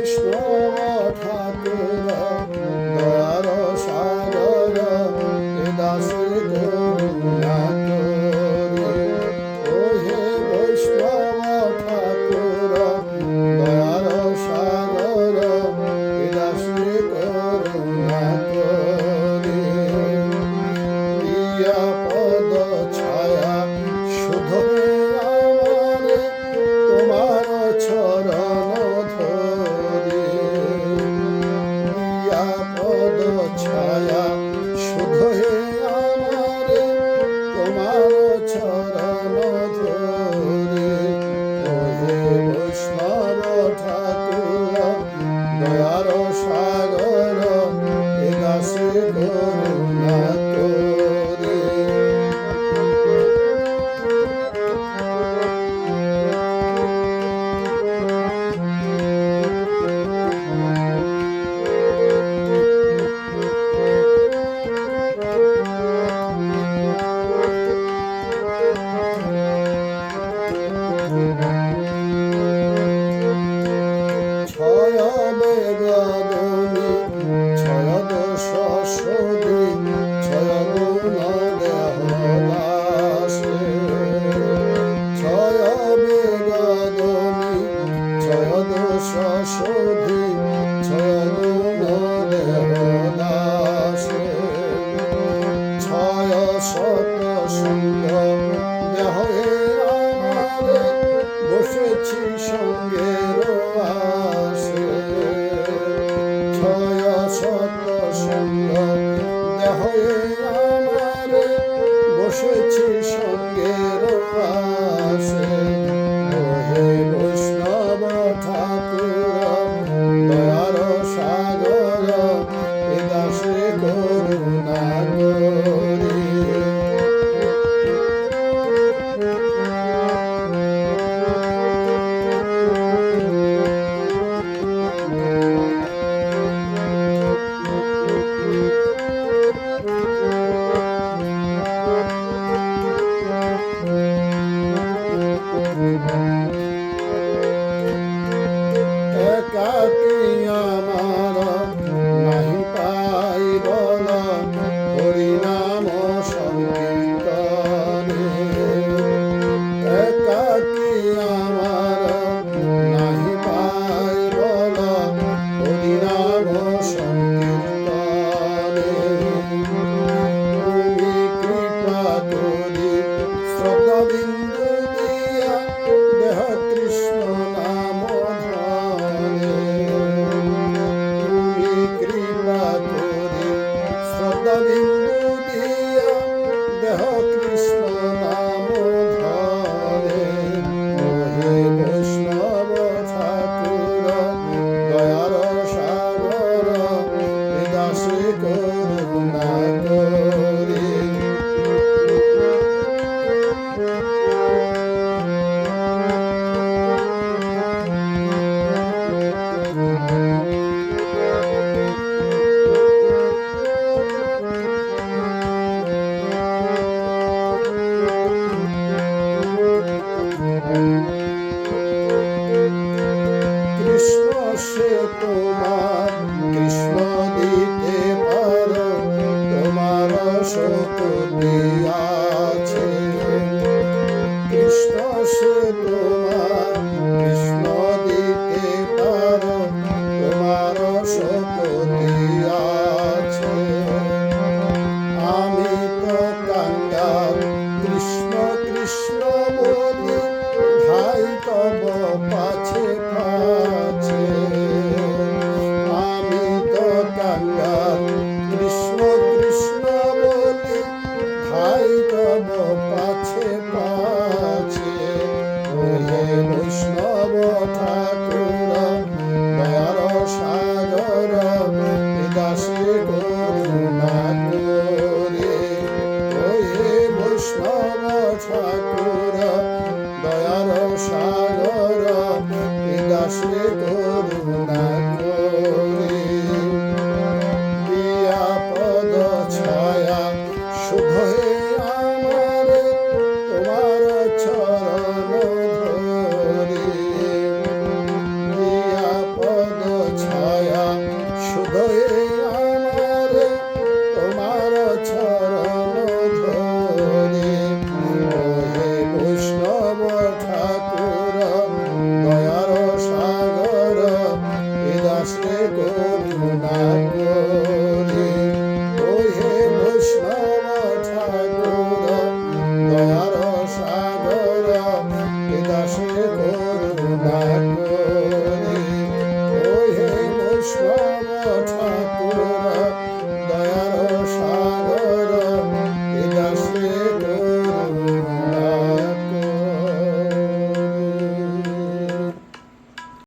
বৈষ্ণব ঠাকুর দয়ার সাগর এ দাসে করুণা করে। ও হে বৈষ্ণব ঠাকুর দয়ার সাগর এ দাসে করুণা করে। প্রিয়া পদ ছায়া শুধু আমারে তোমার চরণ ধরে। প্রিয়া পদ ছায়া শুধু আমারে তোমার চরণ ধরে। ও হে বৈষ্ণব ঠাকুর দয়ার সাগর এ দাসে করুণা করে। ছয় বেগদনি ছয় দোষ সদি ছয় গুণ দেহ দাসে। ছয় বেগদনি ছয় দোষ সদি ছয় গুণ দেহ দাসে। ছয় শত সঙ্গ দেহে আমারে বসেছি সঙ্গের আসে। ছয় শত সঙ্গ দেহে আমারে বসেছি সঙ্গের আসে। ও হে বৈষ্ণব ঠাকুর দয়ার সাগর এ দাসে করুণা করে। একাকী আমার নাহি পাই বল হরিনাম সংকীর্তনে। একাকী আমার নাহি পাই বল হরিনাম সংকীর্তনে। তুমি কৃপা করি শ্রদ্ধা বিন্দু দিয়া দেহ কৃষ্ণ নাম ধনে। তুমি কৃপা করি শ্রদ্ধা বিন্দু দিয়া দেহ কৃষ্ণ নাম ধরে। ও হে বৈষ্ণব ঠাকুর দয়ার সাগর এ দাসে করুণা করে। কৃষ্ণ সে তোমার কৃষ্ণ দিতে পারো তোমার শক্তি আছে। কৃষ্ণ সে তোমার কৃষ্ণ দিতে পারো তোমার শক্তি আছে। আমি তো কাঙ্গাল কৃষ্ণ কৃষ্ণ বলি ভাই তব পাছে পাছে। আমি তো কাঙ্গাল কৃষ্ণ কৃষ্ণ বলি ভাই তব পাছে পাছে। ও হে বৈষ্ণব ঠাকুর দয়ার সাগর এ দাসে করুণা করে। ও হে বৈষ্ণব ঠাকুর দয়ার সাগর এ দাসে করুণা